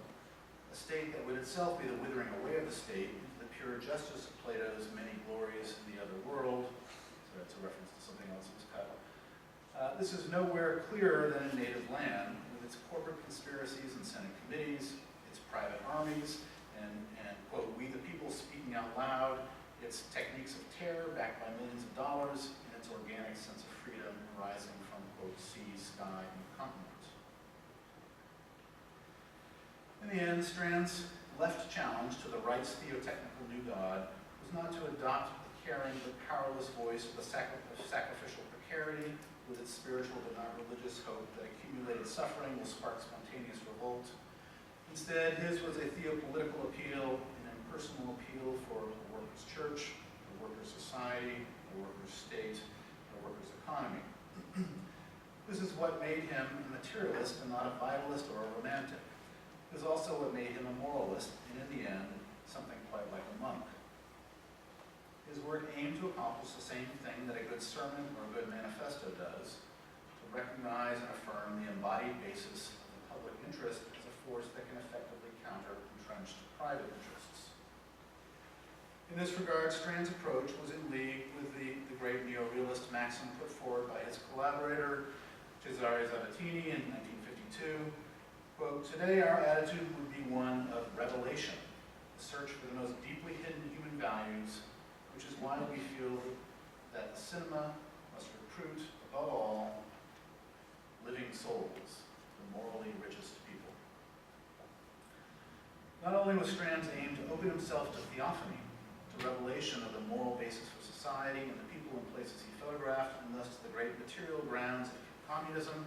a state that would itself be the withering away of the state into the pure justice of Plato's many glories in the other world. So that's a reference to something else that was cut. This is nowhere clearer than in native land, with its corporate conspiracies and Senate committees, its private armies, and quote, we the people speaking out loud, its techniques of terror backed by millions of dollars, and its organic sense of freedom arising from, quote, sea, sky, and continent. In the end, Strand's left challenge to the right's theotechnical new God was not to adopt the caring but powerless voice of the sacrificial precarity with its spiritual but not religious hope that accumulated suffering will spark spontaneous revolt. Instead, his was a theopolitical appeal, an impersonal appeal for the workers' church, the workers' society, the workers' state, the workers' economy. This is what made him a materialist and not a vitalist or a romantic. It is also what made him a moralist, and in the end, something quite like a monk. His work aimed to accomplish the same thing that a good sermon or a good manifesto does, to recognize and affirm the embodied basis of the public interest as a force that can effectively counter entrenched private interests. In this regard, Strand's approach was in league with the great neo-realist maxim put forward by his collaborator, Cesare Zavattini, in 1952. Quote, today our attitude would be one of revelation, the search for the most deeply hidden human values, which is why we feel that the cinema must recruit, above all, living souls, the morally richest people. Not only was Strand's aim to open himself to theophany, to revelation of the moral basis for society and the people and places he photographed, and thus to the great material grounds of communism,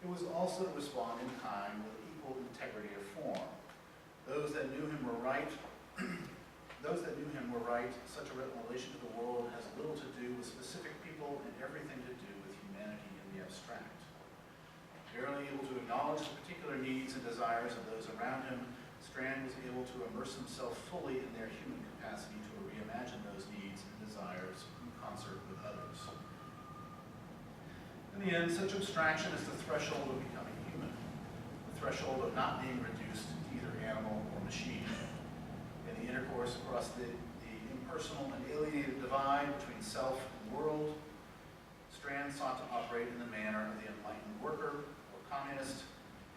it was also to respond in kind with equal integrity of form. Those that knew him were right. Such a relation to the world has little to do with specific people and everything to do with humanity in the abstract. Barely able to acknowledge the particular needs and desires of those around him, Strand was able to immerse himself fully in their human capacity to reimagine those needs and desires in concert with others. In the end, such abstraction is the threshold of becoming human, the threshold of not being reduced to either animal or machine. In the intercourse across the impersonal and alienated divide between self and world, Strand sought to operate in the manner of the enlightened worker or communist,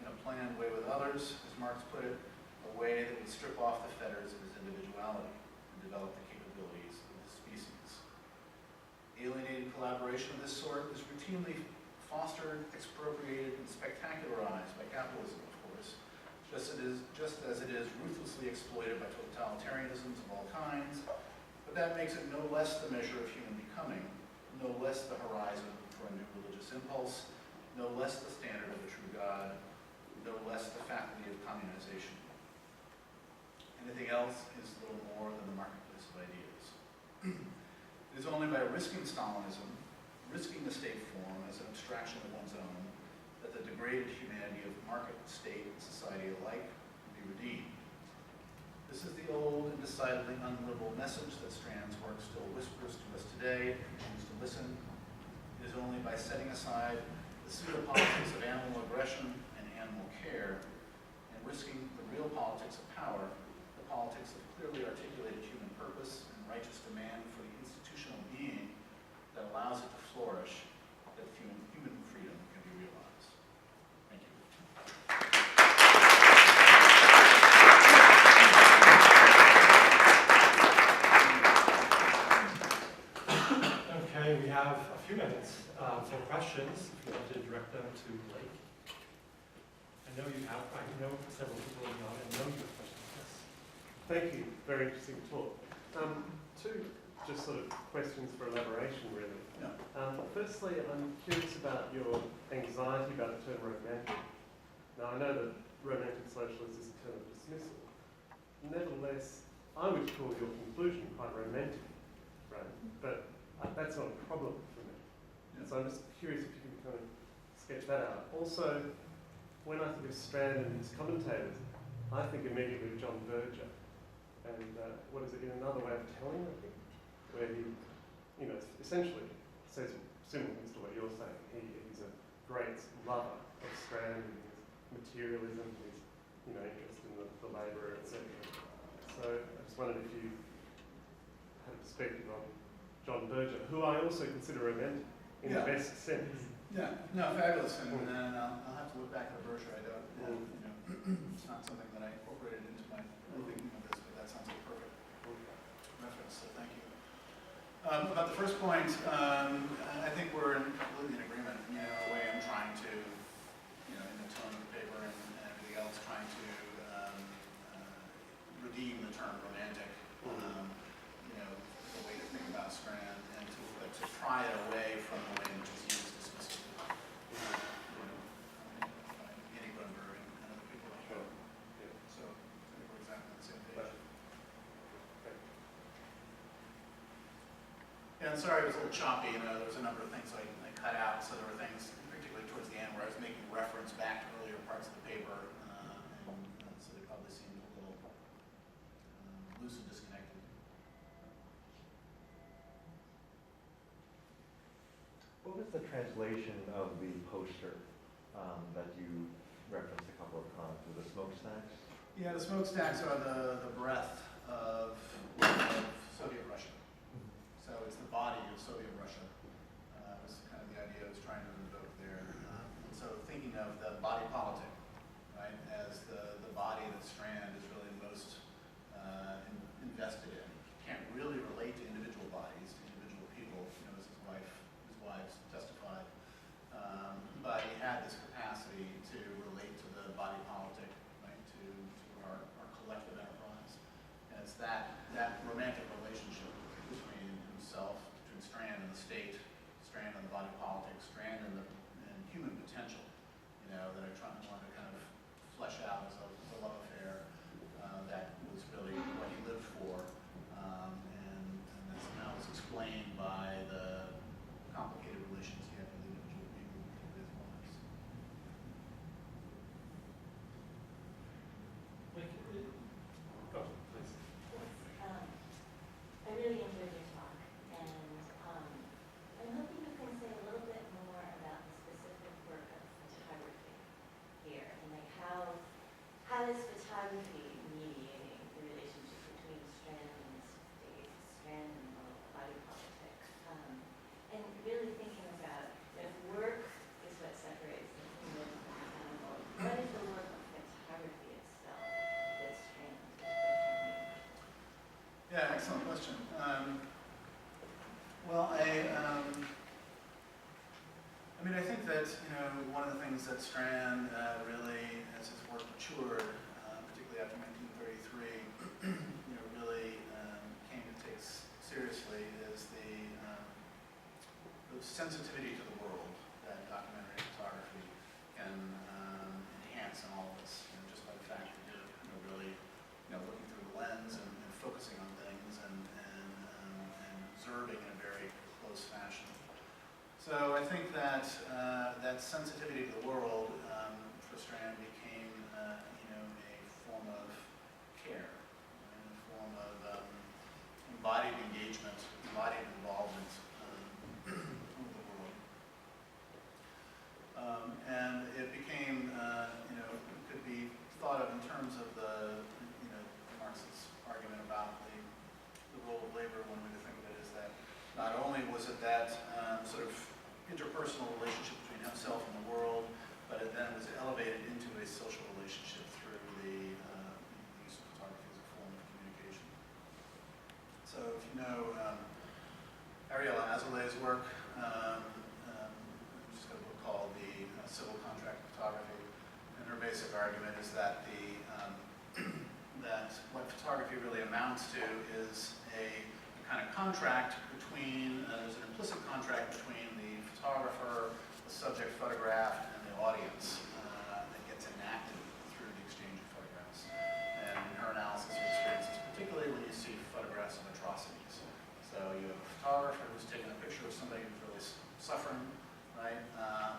in a planned way with others, as Marx put it, a way that would strip off the fetters of his individuality and develop the capabilities of the species. Alienated collaboration of this sort is routinely fostered, expropriated, and spectacularized by capitalism, of course, just as it is ruthlessly exploited by totalitarianisms of all kinds, but that makes it no less the measure of human becoming, no less the horizon for a new religious impulse, no less the standard of the true God, no less the faculty of communization. Anything else is little more than the marketplace of ideas. It is only by risking Stalinism, risking the state form as an abstraction of one's own, that the degraded humanity of market, state, and society alike can be redeemed. This is the old and decidedly unliberal message that Strand's work still whispers to us today. If we choose to listen, it is only by setting aside the pseudo-politics of animal aggression and animal care, and risking the real politics of power, the politics of clearly articulated human purpose and righteous demand for the institutional being that allows it to flourish, that human freedom can be realized. Thank you. them to Blake. I know you have, I know several people in the audience, I know you have questions. Yes. Thank you. Very interesting talk. Two just sort of questions for elaboration, really. Yeah. Firstly, I'm curious about your anxiety about the term romantic. Now, I know that romantic socialist is a term of dismissal. Nevertheless, I would call your conclusion quite romantic, right? But that's not a problem for me. Yeah. So I'm just curious if you can kind of sketch that out. Also, when I think of Strand and his commentators, I think immediately of John Berger. And what is it, In Another Way of Telling, I think, where he, you know, essentially says similar things to what you're saying. He's a great lover of Strand and his materialism, his, you know, interest in the labourer, etc. So I just wondered if you had a perspective on John Berger, who I also consider romantic in the best sense. Yeah, no, fabulous, and I'll have to look back at the brochure. I don't, you know, it's not something that I incorporated into my thinking of this, but that sounds like a perfect reference, so thank you. About the first point, I think we're completely in agreement. You know, in a way I'm trying to, you know, in the tone of the paper and everything else, trying to redeem the term romantic. You know, the way to think about Strand and to pry it away from the way in which it's used dismissively. Annie Grunberg and other people like that. So I think we're exactly on the same page. Yeah, I'm sorry it was a little choppy. You know, there was a number of things I cut out. So there were things, particularly towards the end, where I was making reference back to earlier parts of the paper, and so they probably seemed a little loose and disconnected. What was the translation of the poster that you referenced a couple of times? Were the smokestacks? Yeah, the smokestacks are the breath of Soviet Russia. So it's the body of Soviet Russia. Was kind of the idea I was trying to invoke there. And so thinking of the body politic, right, as the body that Strand is really most invested in. Can't really relate to individual bodies, to individual people, you know, as his wives testified. But he had this capacity to relate to the body politic, right, to our collective enterprise. And it's that romantic relationship between himself, between Strand and the state, Strand and the body politic, Strand and human potential, you know, that I wanted to kind of flesh out as a love affair that was really what he lived for. And that somehow was explained by the complicated relations he had with individual people, with his wives. Go, please. I really enjoyed your talk, and I'm hoping you can say a little bit more about the specific work of photography here, and like how is photography mediating the relationship between Strand and the state, Strand and body politic, and really thinking about if work is what separates the human from the animal, what is the work of photography itself that Strand is performing? Yeah, excellent question. Well, I mean, I think that, you know, one of the things that Strand really, as his work matured, particularly after 1933, you know, really came to take seriously is the sensitivity to the world that documentary photography can enhance in all of us, you know, just by the fact that you're, you know, really, you know, looking through the lens and focusing on things and observing in a very close fashion. So I think that that sensitivity to the world for Strand became, you know, a form of care, and a form of embodied engagement, embodied involvement with the world. And it became, you know, it could be thought of in terms of the, you know, Marx's argument about the role of labor. One way to think of it is that not only was it that sort of interpersonal relationship between himself and the world, but it then was elevated into a social relationship through the use of photography as a form of communication. So if you know Ariel Azoulay's work, she's got a book called The that that what photography really amounts to is a kind of contract between, there's an implicit contract between the photographer, the subject photographed, and the audience that gets enacted through the exchange of photographs. And in her analysis of experiences, particularly when you see photographs of atrocities. So you have a photographer who's taking a picture of somebody who's really suffering, right?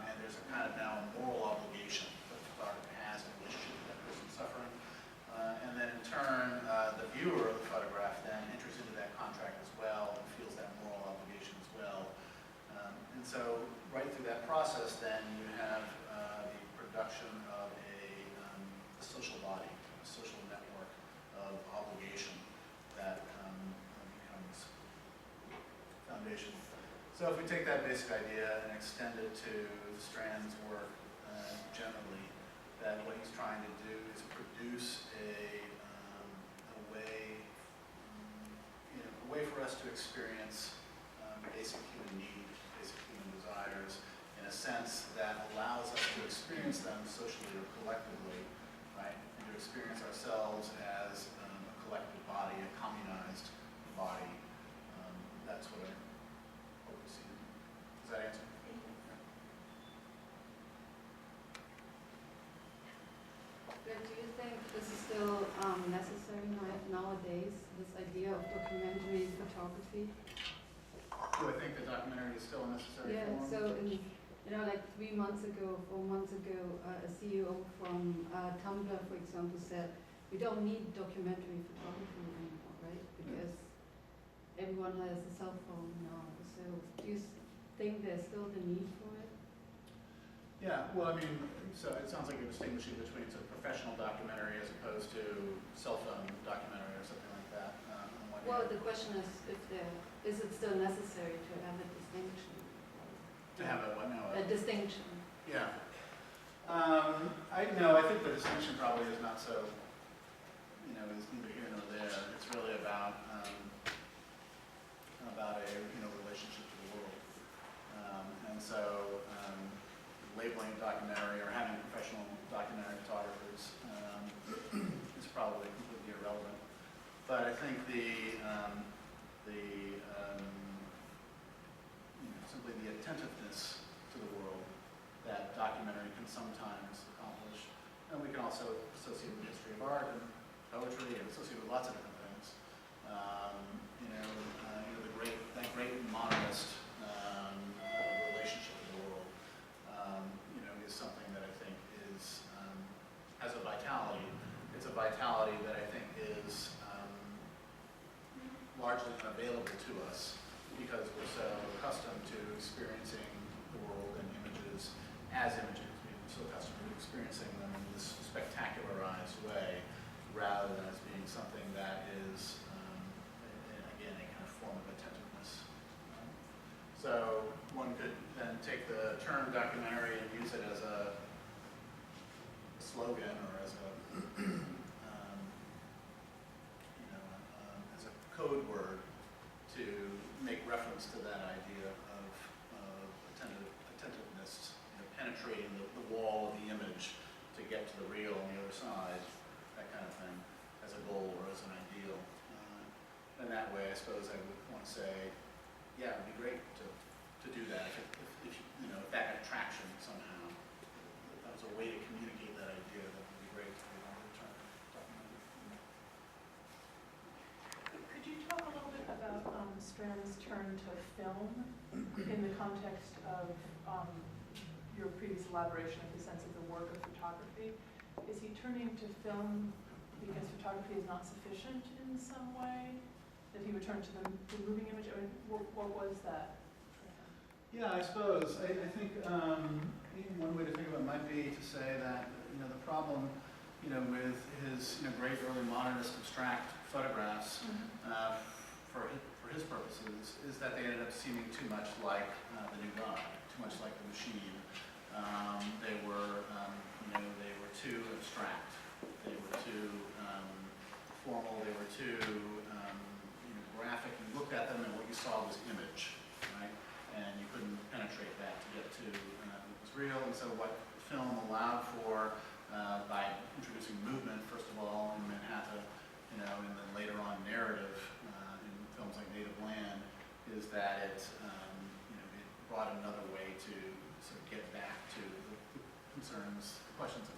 And there's a kind of now moral obligation that the photographer has in relation to that person suffering. And then in turn, the viewer of the photograph then enters into that contract as well and feels that moral obligation as well. And so right through that process then you have the production of a social body, a social network of obligation that becomes foundational. So if we take that basic idea and extend it to Strand's work generally, that what he's trying to do is produce a way for us to experience basic human needs, basic human desires, in a sense that allows us to experience them socially or collectively, right? And to experience ourselves as a collective body, a communized body. That's what I hope to see. Does that answer? But do you think this is still necessary nowadays, this idea of documentary photography? Do I think the documentary is still a necessary Yeah, form? so like 3 months ago, 4 months ago, a CEO from Tumblr, for example, said, we don't need documentary photography anymore, right? Because everyone has a cell phone now. So do you think there's still the need for it? Yeah, well, I mean, so it sounds like you're distinguishing between sort of professional documentary as opposed to cell phone documentary or something like that. Well, the question is, is it still necessary to have a distinction? To have a what now? A distinction. Yeah. I think the distinction probably is not so, is neither here nor there. It's really about a relationship to the world. And so labeling a documentary or having professional documentary photographers is probably completely irrelevant. But I think simply the attentiveness to the world that documentary can sometimes accomplish, and we can also associate with the history of art and poetry and associate with lots of different things. That great modernist relationship to the world, is something that I think has a vitality. It's a vitality that I think is largely unavailable to us because we're so accustomed to experiencing the world and images as images. We're so accustomed to experiencing them in this spectacularized way rather than as being something that is, again, a kind of form of attentiveness. So one could then take the term documentary and use it as a slogan or as a as a code word to make reference to that idea of attentiveness, penetrating the wall of the image to get to the real on the other side, that kind of thing, as a goal or as an ideal. And that way, I suppose I would want to say, yeah, it'd be great to do that if that had traction somehow. If that was a way to communicate that idea, that would be great to be able to document it. Could you talk a little bit about Strand's turn to film in the context of your previous elaboration of the sense of the work of photography? Is he turning to film because photography is not sufficient in some way? That he would turn to the moving image? I mean, what was that for him? Yeah, I suppose. I think one way to think of it might be to say that the problem with his great early modernist abstract photographs for his purposes is that they ended up seeming too much like the new God, too much like the machine. They were too abstract. They were too formal. They were too graphic. You looked at them and what you saw was image, right? And you couldn't penetrate that to get to what was real. And so what film allowed for by introducing movement, first of all, in Manhattan, you know, and then later on narrative in films like Native Land, is that it, you know, it brought another way to sort of get back to the concerns, questions that